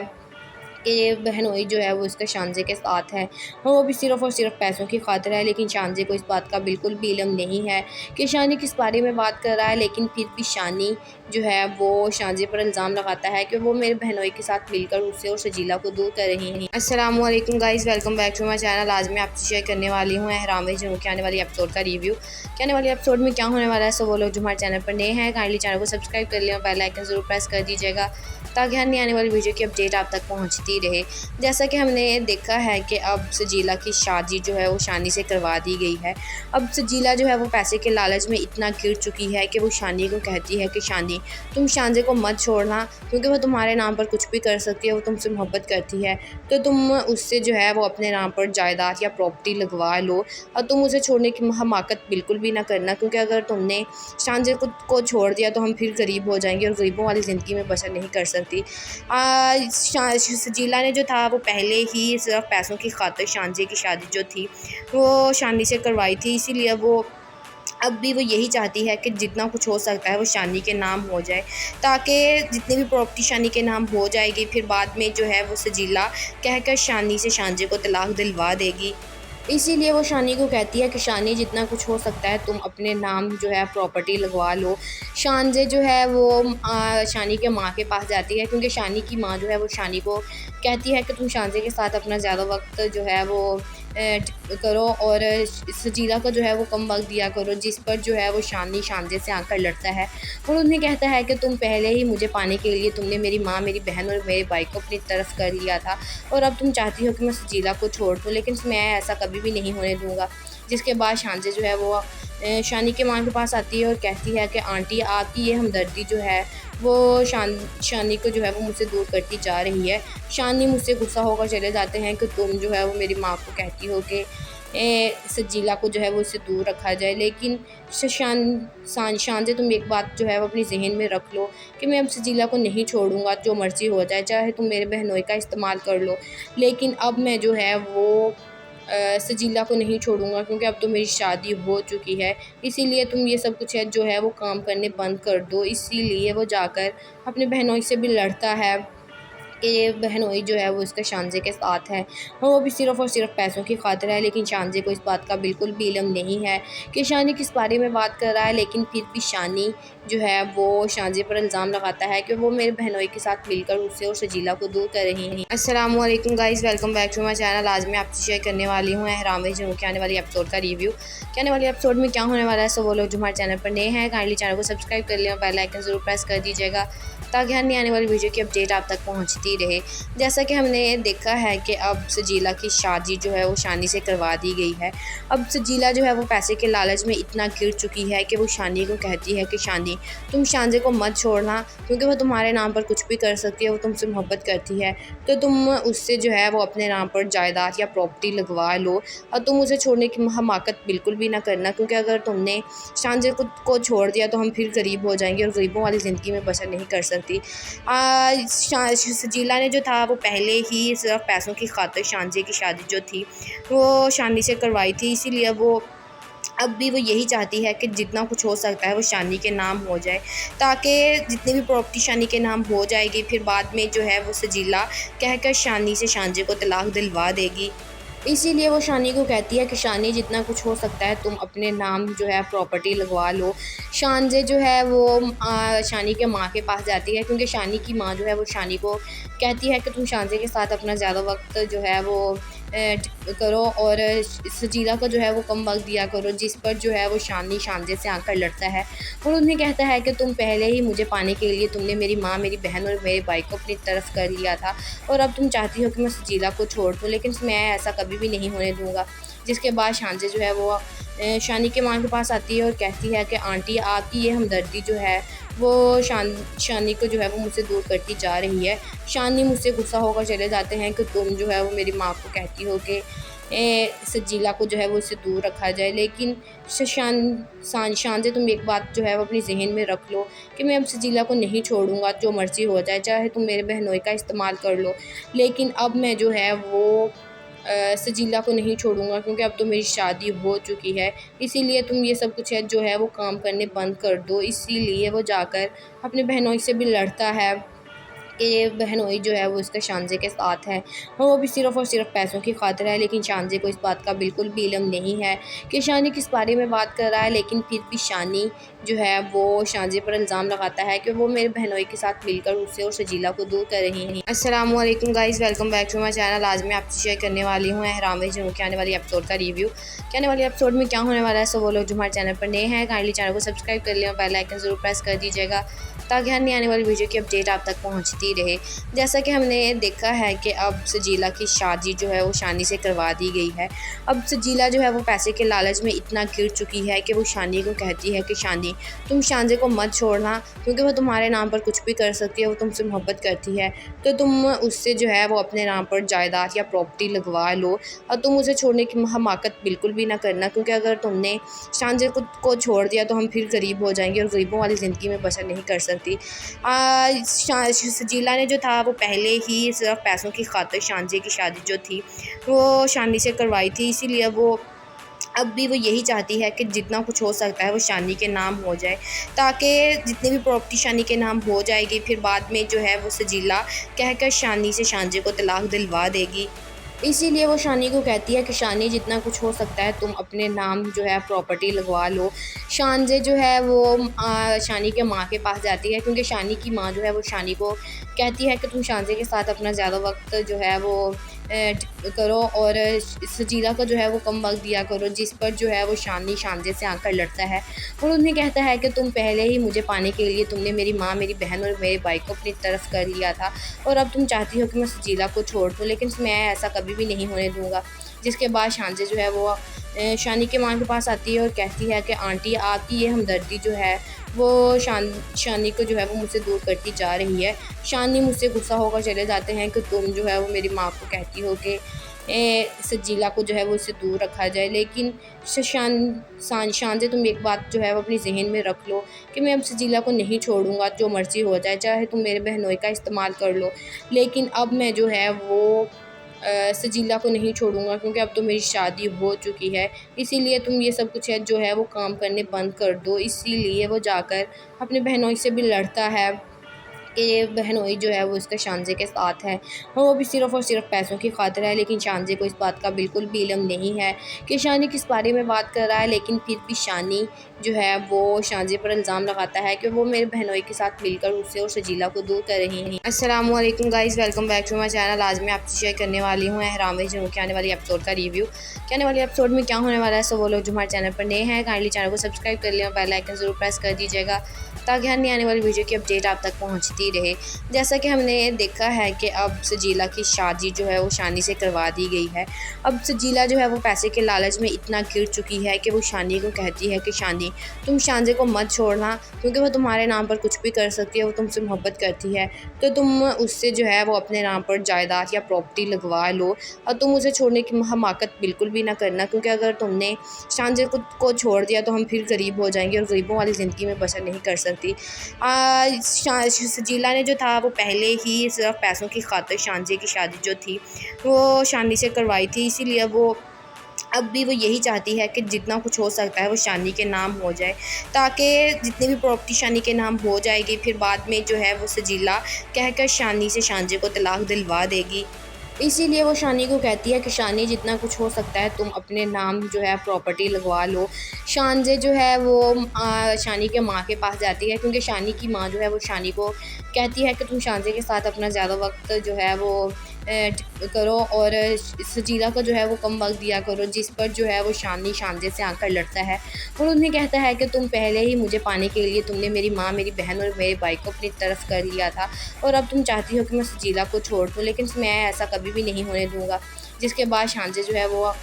कि बहनोई जो है वो इसका शानजे के साथ है और वो भी सिर्फ़ और सिर्फ पैसों की खातिर है। लेकिन शानजे को इस बात का बिल्कुल भी इल्म नहीं है कि शानी किस बारे में बात कर रहा है। लेकिन फिर भी शानी जो है वो शानजे पर इल्ज़ाम लगाता है कि वो मेरे बहनोई के साथ मिलकर उससे और सजीला को दूर कर रही हैं। अस्सलाम वालेकुम guys, welcome back to my channel. आज मैं आपसे शेयर करने वाली हूँ एहराम जुनून के आने वाली एपिसोड का रिव्यू। कि आने वाले एपिसोड में क्या होने वाला है। सो वो लोग जो हमारे चैनल पर नए हैं काइंडली चैनल को सब्सक्राइब कर लें और बेल आइकन ज़रूर प्रेस कर दीजिएगा ताकि हर नई आने वाली वीडियो की अपडेट आप तक पहुंचती रहे। जैसा कि हमने देखा है कि अब सजीला की शादी जो है वो शानी से करवा दी गई है। अब सजीला जो है वो पैसे के लालच में इतना गिर चुकी है कि वो शानी को कहती है कि शानी तुम शानजे को मत छोड़ना, क्योंकि वो तुम्हारे नाम पर कुछ भी कर सकती है, वो तुमसे मोहब्बत करती है, तो तुम उससे जो है वो अपने नाम पर जायदाद या प्रॉपर्टी लगवा लो और तुम उसे छोड़ने की हमाकत बिल्कुल भी ना करना, क्योंकि अगर तुमने शानजे को छोड़ दिया तो हम फिर गरीब हो जाएंगे और गरीबों वाली ज़िंदगी में बसर नहीं कर सकती। सजीला ने जो था वो पहले ही सिर्फ पैसों की खातिर शानजे की शादी जो थी वो शानी से करवाई थी, इसीलिए वो अब भी वो यही चाहती है कि जितना कुछ हो सकता है वो शानी के नाम हो जाए, ताकि जितनी भी प्रॉपर्टी शानी के नाम हो जाएगी फिर बाद में जो है वो सजीला कहकर शानी से शानजे को तलाक दिलवा देगी। इसीलिए वो शानी को कहती है कि शानी जितना कुछ हो सकता है तुम अपने नाम जो है प्रॉपर्टी लगवा लो। शानजे जो है वो शानी के माँ के पास जाती है, क्योंकि शानी की माँ जो है वो शानी को कहती है कि तुम शानजे के साथ अपना ज़्यादा वक्त जो है वो करो और सजीला को जो है वो कम वक्त दिया करो, जिस पर जो है वो शानी शानजे से आकर लड़ता है और उन्हें कहता है कि तुम पहले ही मुझे पाने के लिए तुमने मेरी माँ, मेरी बहन और मेरे भाई को अपनी तरफ कर लिया था और अब तुम चाहती हो कि मैं सजीला को छोड़ दूँ, लेकिन मैं ऐसा कभी भी नहीं होने दूँगा। जिसके बाद शानजे जो है वो शानी के माँ के पास आती है और कहती है कि आंटी आपकी ये हमदर्दी जो है वो शानी को जो है वो मुझसे दूर करती जा रही है। शानी मुझसे गुस्सा होकर चले जाते हैं कि तुम जो है वो मेरी माँ को कहती हो कि सजीला को जो है वो उससे दूर रखा जाए, लेकिन शानजे तुम एक बात जो है वो अपनी जहन में रख लो कि मैं अब सजीला को नहीं छोड़ूंगा, जो मर्ज़ी हो जाए, चाहे तुम मेरे बहनोई का इस्तेमाल कर लो, लेकिन अब मैं जो है वो सजीला को नहीं छोड़ूंगा, क्योंकि अब तो मेरी शादी हो चुकी है। इसीलिए तुम ये सब कुछ है जो है वो काम करने बंद कर दो। इसीलिए वो जाकर अपने बहनोई से भी लड़ता है कि बहनोई जो है वो इसका शानजे के साथ है और वो भी सिर्फ़ और सिर्फ पैसों की खातिर है। लेकिन शानजे को इस बात का बिल्कुल भी इल्म नहीं है कि शानी किस बारे में बात कर रहा है। लेकिन फिर भी शानी जो है वो शानजे पर इल्ज़ाम लगाता है कि वो मेरे बहनोई के साथ मिलकर उससे और सजीला को दूर कर रही हैं। अस्सलाम वालेकुम guys, welcome back to my channel. आज मैं आपसे शेयर करने वाली हूँ एहराम जुनून के आने वाली एपिसोड का रिव्यू। कि आने वाली एपिसोड में क्या होने वाला है। सो वो लोग जो हमारे चैनल पर नए हैं काइंडली चैनल को सब्सक्राइब कर लें और बेल आइकन ज़रूर प्रेस कर दीजिएगा ताकि हर नई आने वाली वीडियो की अपडेट आप तक पहुंचती रहे। जैसा कि हमने देखा है कि अब सजीला की शादी जो है वो शानी से करवा दी गई है। अब सजीला जो है वो पैसे के लालच में इतना गिर चुकी है कि वो शानी को कहती है कि शानी तुम शानजे को मत छोड़ना, क्योंकि वो तुम्हारे नाम पर कुछ भी कर सकती है, वो तुमसे मोहब्बत करती है, तो तुम उससे जो है वो अपने नाम पर जायदाद या प्रॉपर्टी लगवा लो और तुम उसे छोड़ने की हमाकत बिल्कुल भी ना करना, क्योंकि अगर तुमने शानजे को छोड़ दिया तो हम फिर गरीब हो जाएंगे और गरीबों वाली ज़िंदगी में बसर नहीं कर सकती। सजीला ने जो था वो पहले ही सिर्फ पैसों की खातिर शानजे की शादी जो थी वो शानी से करवाई थी, इसीलिए वो अब भी वो यही चाहती है कि जितना कुछ हो सकता है वो शानी के नाम हो जाए, ताकि जितनी भी प्रॉपर्टी शानी के नाम हो जाएगी फिर बाद में जो है वो सजीला कहकर शानी से शानजे को तलाक दिलवा देगी। इसीलिए वो शानी को कहती है कि शानी जितना कुछ हो सकता है तुम अपने नाम जो है प्रॉपर्टी लगवा लो। शानजे जो है वो शानी के माँ के पास जाती है, क्योंकि शानी की माँ जो है वो शानी को कहती है कि तुम शानजे के साथ अपना ज़्यादा वक्त जो है वो करो और सजीला को जो है वो कम वक्त दिया करो, जिस पर जो है वो शानी शानजे से आकर लड़ता है और उन्हें कहता है कि तुम पहले ही मुझे पाने के लिए तुमने मेरी माँ, मेरी बहन और मेरे भाई को अपनी तरफ कर लिया था और अब तुम चाहती हो कि मैं सजीला को छोड़ दूँ, लेकिन मैं ऐसा कभी भी नहीं होने दूँगा। जिसके बाद शानजे जो है वो शानी के माँ के पास आती है और कहती है कि आंटी आपकी ये हमदर्दी जो है वो शानी को जो है वो मुझसे दूर करती जा रही है। शानी मुझसे गुस्सा होकर चले जाते हैं कि तुम जो है वो मेरी माँ को कहती हो कि सजीला को जो है वो उससे दूर रखा जाए। लेकिन शानजे तुम एक बात जो है वो अपनी जहन में रख लो कि मैं अब सजीला को नहीं छोड़ूंगा, जो मर्ज़ी हो जाए, चाहे तुम मेरे बहनोई का इस्तेमाल कर लो, लेकिन अब मैं जो है वो सजीला को नहीं छोड़ूंगा, क्योंकि अब तो मेरी शादी हो चुकी है। इसीलिए तुम ये सब कुछ है जो है वो काम करने बंद कर दो। इसीलिए वो जाकर अपने बहनोई से भी लड़ता है कि बहनोई जो है वो इसका शानजे के साथ है और वो भी सिर्फ़ और सिर्फ पैसों की खातिर है। लेकिन शानजे को इस बात का बिल्कुल भी इल्म नहीं है कि शानी किस बारे में बात कर रहा है। लेकिन फिर भी शानी जो है वो शानजे पर इल्ज़ाम लगाता है कि वो मेरे बहनोई के साथ मिलकर उससे और सजीला को दूर कर रही हैं। अस्सलाम वालेकुम guys, welcome back to my channel. आज मैं आपसे शेयर करने वाली हूँ एहराम जुनून के आने वाली एपिसोड का रिव्यू। कि आने वाली एपिसोड में क्या होने वाला है। सो वो लोग जो हमारे चैनल पर नए हैं काइंडली चैनल को सब्सक्राइब कर लें और बेल आइकन ज़रूर प्रेस कर दीजिएगा ताकि हर नई आने वाली वीडियो की अपडेट आप तक पहुंचती रहे। जैसा कि हमने देखा है कि अब सजीला की शादी जो है वो शानी से करवा दी गई है। अब सजीला जो है वो पैसे के लालच में इतना गिर चुकी है कि वो शानी को कहती है कि शानी तुम शानजे को मत छोड़ना, क्योंकि वो तुम्हारे नाम पर कुछ भी कर सकती है, वो तुमसे मोहब्बत करती है, तो तुम उससे जो है वो अपने नाम पर जायदाद या प्रॉपर्टी लगवा लो और तुम उसे छोड़ने की हमाकत बिल्कुल भी ना करना, क्योंकि अगर तुमने शानजे को छोड़ दिया तो हम फिर गरीब हो जाएंगे और गरीबों वाली ज़िंदगी में बसर नहीं कर सकती। सजीला ने जो था वो पहले ही सिर्फ पैसों की खातिर शानजे की शादी जो थी वो शानी से करवाई थी, इसीलिए वो अब भी वो यही चाहती है कि जितना कुछ हो सकता है वो शानी के नाम हो जाए, ताकि जितनी भी प्रॉपर्टी शानी के नाम हो जाएगी फिर बाद में जो है वो सजीला कहकर शानी से शानजे को तलाक दिलवा देगी। इसीलिए वो शानी को कहती है कि शानी जितना कुछ हो सकता है तुम अपने नाम जो है प्रॉपर्टी लगवा लो। शानजे जो है वो शानी के माँ के पास जाती है, क्योंकि शानी की माँ जो है वो शानी को कहती है कि तुम शानजे के साथ अपना ज़्यादा वक्त जो है वो करो और सजीला को जो है वो कम वक्त दिया करो, जिस पर जो है वो शानी शानजे से आकर लड़ता है और उन्हें कहता है कि तुम पहले ही मुझे पाने के लिए तुमने मेरी माँ, मेरी बहन और मेरे भाई को अपनी तरफ कर लिया था और अब तुम चाहती हो कि मैं सजीला को छोड़ दूँ, लेकिन मैं ऐसा कभी भी नहीं होने दूँगा। जिसके बाद शानजे जो है वो शानी के माँ के पास आती है और कहती है कि आंटी आपकी ये हमदर्दी जो है वो शानी को जो है वो मुझसे दूर करती जा रही है। शानी मुझसे गुस्सा होकर चले जाते हैं कि तुम जो है वो मेरी माँ को कहती हो कि सजीला को जो है वो उससे दूर रखा जाए। लेकिन शानजे तुम एक बात जो है वो अपनी जहन में रख लो कि मैं अब सजीला को नहीं छोड़ूंगा, जो मर्ज़ी हो जाए, चाहे तुम मेरे बहनोई का इस्तेमाल कर लो, लेकिन अब मैं जो है वो सजीला को नहीं छोड़ूंगा, क्योंकि अब तो मेरी शादी हो चुकी है। इसीलिए तुम ये सब कुछ है जो है वो काम करने बंद कर दो। इसीलिए वो जाकर अपने बहनोई से भी लड़ता है कि बहनोई जो है वो इसका शानजे के साथ है और वो भी सिर्फ़ और सिर्फ पैसों की खातिर है। लेकिन शानजे को इस बात का बिल्कुल भी इल्म नहीं है कि शानी किस बारे में बात कर रहा है। लेकिन फिर भी शानी जो है वो शानजे पर इल्ज़ाम लगाता है कि वो मेरे बहनोई के साथ मिलकर उससे और सजीला को दूर कर रही हैं। अस्सलाम वालेकुम guys, welcome back to my channel. आज मैं आपसे शेयर करने वाली हूँ एहराम जुनून के आने वाली एपिसोड का रिव्यू। कि आने वाले एपिसोड में क्या होने वाला है। सो वो लोग जो हमारे चैनल पर नए हैं काइंडली चैनल को सब्सक्राइब कर लें और बेल आइकन ज़रूर प्रेस कर दीजिएगा ताकि हर नई आने वाली वीडियो की अपडेट आप तक पहुंचती रहे। जैसा कि हमने देखा है कि अब सजीला की शादी जो है वो शानी से करवा दी गई है। अब सजीला जो है वो पैसे के लालच में इतना गिर चुकी है कि वो शानी को कहती है कि शानी तुम शानजे को मत छोड़ना, क्योंकि वो तुम्हारे नाम पर कुछ भी कर सकती है, वो तुमसे मोहब्बत करती है। तो तुम उससे जो है वो अपने नाम पर जायदाद या प्रॉपर्टी लगवा लो और तुम उसे छोड़ने की हमाकत बिल्कुल भी ना करना, क्योंकि अगर तुमने शानजे को छोड़ दिया तो हम फिर गरीब हो जाएंगे और गरीबों वाली ज़िंदगी में बसर नहीं कर सकती। सजीला ने जो था वो पहले ही सिर्फ पैसों की खातिर शानजे की शादी जो थी वो शानी से करवाई थी, इसीलिए वो अब भी वो यही चाहती है कि जितना कुछ हो सकता है वो शानी के नाम हो जाए, ताकि जितनी भी प्रॉपर्टी शानी के नाम हो जाएगी फिर बाद में जो है वो सजीला कहकर शानी से शानजे को तलाक दिलवा देगी। इसीलिए वो शानी को कहती है कि शानी जितना कुछ हो सकता है तुम अपने नाम जो है प्रॉपर्टी लगवा लो। शानजे जो है वो शानी के माँ के पास जाती है, क्योंकि शानी की माँ जो है वो शानी को कहती है कि तुम शानजे के साथ अपना ज़्यादा वक्त जो है वो करो और सजीला को जो है वो कम वक्त दिया करो, जिस पर जो है वो शानी शानजे से आकर लड़ता है और उन्हें कहता है कि तुम पहले ही मुझे पाने के लिए तुमने मेरी माँ, मेरी बहन और मेरे भाई को अपनी तरफ कर लिया था और अब तुम चाहती हो कि मैं सजीला को छोड़ दूँ, लेकिन मैं ऐसा कभी भी नहीं होने दूँगा। जिसके बाद शानजे जो है वो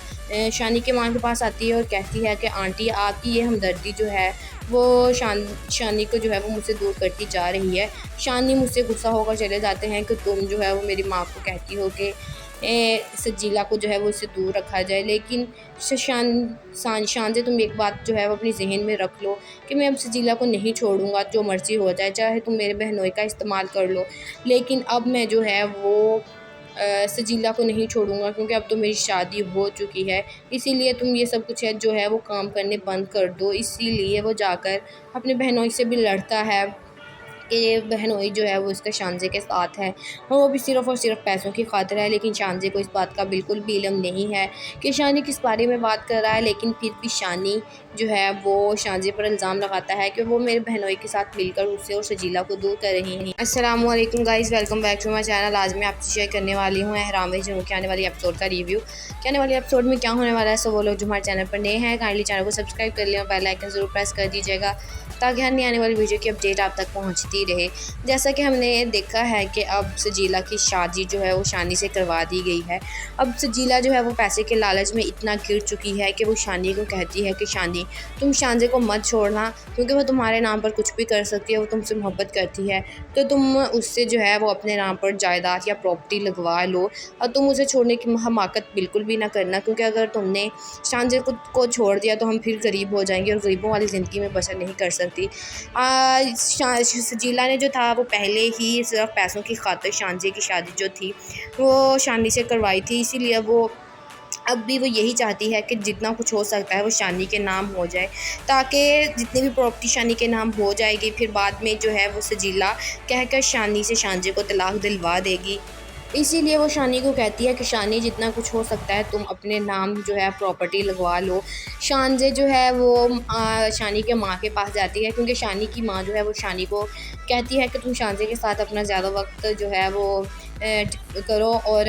शानी के माँ के पास आती है और कहती है कि आंटी आपकी ये हमदर्दी जो है वो शानी को जो है वो मुझसे दूर करती जा रही है। शानी मुझसे गुस्सा होकर चले जाते हैं कि तुम जो है वो मेरी माँ को कहती हो कि सजीला को जो है वो इससे दूर रखा जाए। लेकिन शानजे तुम एक बात जो है वो अपनी जहन में रख लो कि मैं अब सजीला को नहीं छोड़ूंगा, जो मर्ज़ी हो जाए, चाहे तुम मेरे बहनोई का इस्तेमाल कर लो, लेकिन अब मैं जो है वो सजीला को नहीं छोड़ूंगा, क्योंकि अब तो मेरी शादी हो चुकी है। इसीलिए तुम ये सब कुछ है जो है वो काम करने बंद कर दो। इसीलिए वो जाकर अपने बहनोई से भी लड़ता है कि बहनोई जो है वो इसका शानजे के साथ है और वो भी सिर्फ़ और सिर्फ पैसों की खातिर है। लेकिन शानजे को इस बात का बिल्कुल भी इल्म नहीं है कि शानी किस बारे में बात कर रहा है। लेकिन फिर भी शानी जो है वो शानजे पर इल्ज़ाम लगाता है कि वो मेरे बहनोई के साथ मिलकर उससे और सजीला को दूर कर रही हैं। अस्सलाम वालेकुम guys, welcome back to my channel. आज मैं आपसे शेयर करने वाली हूँ एहराम जुनून के आने वाली एपिसोड का रिव्यू। कि आने वाले एपिसोड में क्या होने वाला है। सो वो लोग जो हमारे चैनल पर नए हैं काइंडली चैनल को सब्सक्राइब कर लें और बेल आइकन ज़रूर प्रेस कर दीजिएगा ताकि हर नई आने वाली वीडियो की अपडेट आप तक पहुंचती रहे। जैसा कि हमने देखा है कि अब सजीला की शादी जो है वो शानी से करवा दी गई है। अब सजीला जो है वो पैसे के लालच में इतना गिर चुकी है कि वो शानी को कहती है कि शानी तुम शानजे को मत छोड़ना, क्योंकि वो तुम्हारे नाम पर कुछ भी कर सकती है, वो तुमसे मोहब्बत करती है। तो तुम उससे जो है वो अपने नाम पर जायदाद या प्रॉपर्टी लगवा लो और तुम उसे छोड़ने की हमाकत बिल्कुल भी ना करना, क्योंकि अगर तुमने शानजे को छोड़ दिया तो हम फिर गरीब हो जाएंगे और गरीबों वाली ज़िंदगी में बसर नहीं कर सकती। सजीला ने जो था वो पहले ही सिर्फ पैसों की खातिर शानजे की शादी जो थी वो शानी से करवाई थी, इसीलिए वो अब भी वो यही चाहती है कि जितना कुछ हो सकता है वो शानी के नाम हो जाए, ताकि जितनी भी प्रॉपर्टी शानी के नाम हो जाएगी फिर बाद में जो है वो सजीला कहकर शानी से शानजे को तलाक दिलवा देगी। इसीलिए वो शानी को कहती है कि शानी जितना कुछ हो सकता है तुम अपने नाम जो है प्रॉपर्टी लगवा लो। शानजे जो है वो शानी के माँ के पास जाती है, क्योंकि शानी की माँ जो है वो शानी को कहती है कि तुम शानजे के साथ अपना ज़्यादा वक्त जो है वो करो और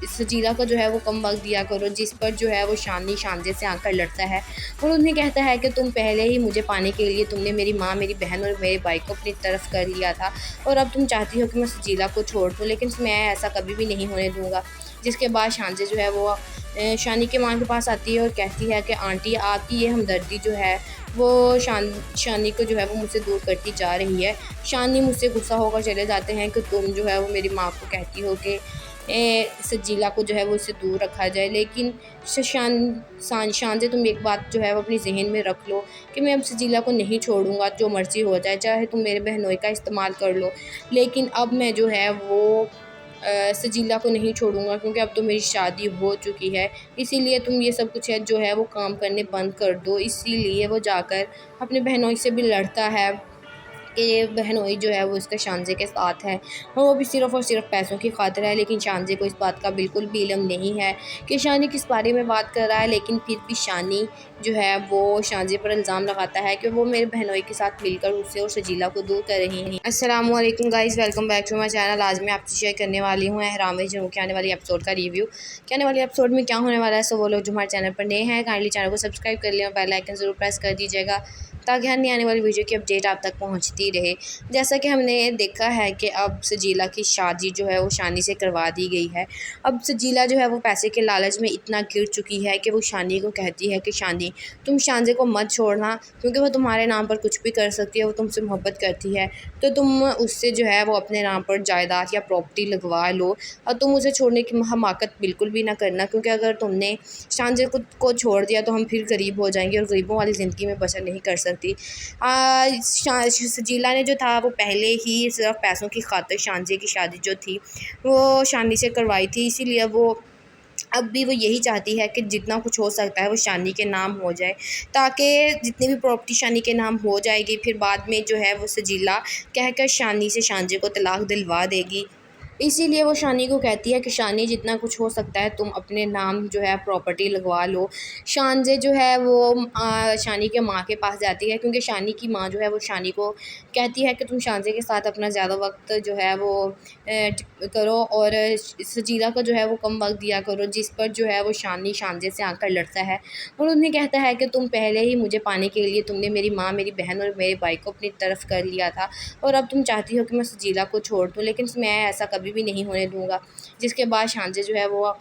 सजीला को जो है वो कम वक्त दिया करो, जिस पर जो है वो शानी शानजे से आकर लड़ता है और उन्हें कहता है कि तुम पहले ही मुझे पाने के लिए तुमने मेरी माँ, मेरी बहन और मेरे भाई को अपनी तरफ कर लिया था और अब तुम चाहती हो कि मैं सजीला को छोड़ दूँ, लेकिन मैं ऐसा कभी भी नहीं होने दूँगा। जिसके बाद शानजे जो है वो शानी के माँ के पास आती है और कहती है कि आंटी आपकी ये हमदर्दी जो है वो शानी को जो है वो मुझसे दूर करती जा रही है। शानी मुझसे गुस्सा होकर चले जाते हैं कि तुम जो है वो मेरी माँ को कहती हो कि सजीला को जो है वो इससे दूर रखा जाए। लेकिन शानजे तुम एक बात जो है वो अपनी जहन में रख लो कि मैं अब सजीला को नहीं छोड़ूंगा, जो मर्ज़ी हो जाए, चाहे तुम मेरे बहनोई का इस्तेमाल कर लो, लेकिन अब मैं जो है वो सजीला को नहीं छोड़ूंगा, क्योंकि अब तो मेरी शादी हो चुकी है। इसीलिए तुम ये सब कुछ है जो है वो काम करने बंद कर दो। इसीलिए वो जाकर अपने बहनोई से भी लड़ता है कि बहनोई जो है वो इसका शानजे के साथ है और वो भी सिर्फ़ और सिर्फ पैसों की खातिर है। लेकिन शानजे को इस बात का बिल्कुल भी इल्म नहीं है कि शानी किस बारे में बात कर रहा है। लेकिन फिर भी शानी जो है वो शानजे पर इल्ज़ाम लगाता है कि वो मेरे बहनोई के साथ मिलकर उससे और सजीला को दूर कर रही हैं। अस्सलाम वालेकुम guys, welcome back to my channel. आज मैं आपसे शेयर करने वाली हूँ एहराम जनू के आने वाली एपिसोड का रिव्यू। कि आने वाले एपिसोड में क्या होने वाला है। सो वो लोग जो हमारे चैनल पर नए हैं काइंडली चैनल को सब्सक्राइब कर लें और बेल आइकन ज़रूर प्रेस कर दीजिएगा ताकि हर नई आने वाली वीडियो की अपडेट आप तक पहुंचती रहे। जैसा कि हमने देखा है कि अब सजीला की शादी जो है वो शानी से करवा दी गई है। अब सजीला जो है वो पैसे के लालच में इतना गिर चुकी है कि वो शानी को कहती है कि शानी तुम शानजे को मत छोड़ना, क्योंकि वो तुम्हारे नाम पर कुछ भी कर सकती है, वो तुमसे मोहब्बत करती है, तो तुम उससे जो है वो अपने नाम पर जायदाद या प्रॉपर्टी लगवा लो और तुम उसे छोड़ने की हमाकत बिल्कुल भी ना करना, क्योंकि अगर तुमने शानजे को छोड़ दिया तो हम फिर गरीब हो जाएंगे और गरीबों वाली ज़िंदगी में बसर नहीं कर सकती। सजीला ने जो था वो पहले ही सिर्फ पैसों की खातिर शानजे की शादी जो थी वो शानी से करवाई थी, इसीलिए वो अब भी वो यही चाहती है कि जितना कुछ हो सकता है वो शानी के नाम हो जाए, ताकि जितनी भी प्रॉपर्टी शानी के नाम हो जाएगी फिर बाद में जो है वो सजीला कहकर शानी से शानजे को तलाक दिलवा देगी। इसीलिए वो शानी को कहती है कि शानी जितना कुछ हो सकता है तुम अपने नाम जो है प्रॉपर्टी लगवा लो। शानजे जो है वो शानी के माँ के पास जाती है, क्योंकि शानी की माँ जो है वो शानी को कहती है कि तुम शानजे के साथ अपना ज़्यादा वक्त जो है वो करो और सजीला को जो है वो कम वक्त दिया करो, जिस पर जो है वो शानी शानजे से आकर लड़ता है और उन्हें कहता है कि तुम पहले ही मुझे पाने के लिए तुमने मेरी माँ, मेरी बहन और मेरे भाई को अपनी तरफ कर लिया था और अब तुम चाहती हो कि मैं सजीला को छोड़ दूँ, लेकिन मैं ऐसा कभी भी नहीं होने दूँगा। जिसके बाद शानजे जो है वो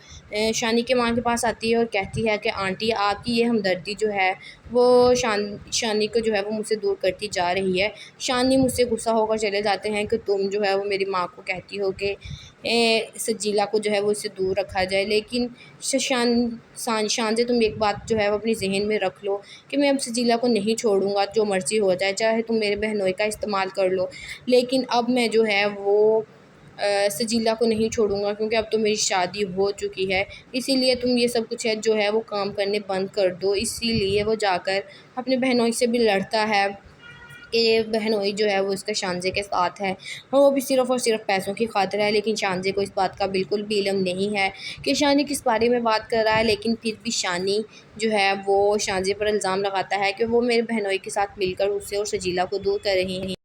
शानी के माँ के पास आती है और कहती है कि आंटी आपकी ये हमदर्दी जो है वो शानी को जो है वो मुझसे दूर करती जा रही है। शानी मुझसे गुस्सा होकर चले जाते हैं कि तुम जो है वो मेरी माँ को कहती हो कि सजीला को जो है वो इससे दूर रखा जाए, लेकिन शानजे तुम एक बात जो है वो अपने जहन में रख लो कि मैं अब सजीला को नहीं छोड़ूंगा, जो मर्ज़ी हो जाए, चाहे तुम मेरे बहनोई का इस्तेमाल कर लो, लेकिन अब मैं जो है वो सजीला को नहीं छोड़ूंगा, क्योंकि अब तो मेरी शादी हो चुकी है। इसीलिए तुम ये सब कुछ है जो है वो काम करने बंद कर दो। इसीलिए वो जाकर अपने बहनोई से भी लड़ता है कि बहनोई जो है वो इसका शानजे के साथ है और वो भी सिर्फ़ और सिर्फ पैसों की खातिर है। लेकिन शानजे को इस बात का बिल्कुल भी इल्म नहीं है कि शानी किस बारे में बात कर रहा है। लेकिन फिर भी शानी जो है वो शानजे पर इल्ज़ाम लगाता है कि वो मेरे बहनोई के साथ मिलकर उससे और सजीला को दूर कर रही हैं।